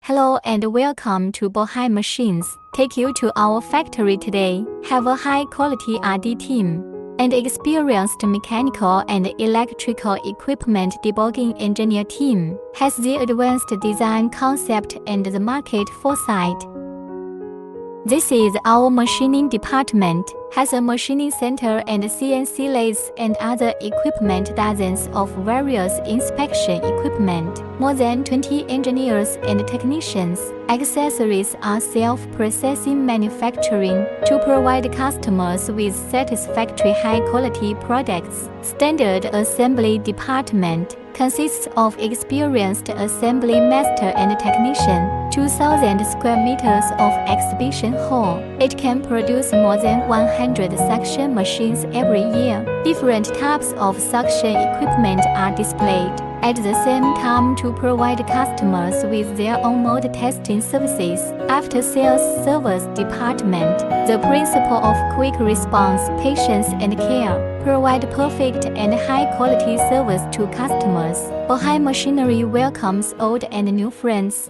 Hello and welcome to Bohai Machines. Take you to our factory today. Have a high-quality R&D team and experienced mechanical and electrical equipment debugging engineer team. Has the advanced design concept and the market foresight. This is our machining department, has a machining center and CNC lathes and other equipment, dozens of various inspection equipment, more than 20 engineers and technicians. Accessories are self-processing manufacturing to provide customers with satisfactory high-quality products. Standard assembly department consists of experienced assembly master and technician. 2,000 square meters of exhibition hall. It can produce more than 100 suction machines every year. Different types of suction equipment are displayed. At the same time, to provide customers with their own mold testing services. After sales service department, the principle of quick response, patience and care, provide perfect and high-quality service to customers. Bohai Machinery welcomes old and new friends.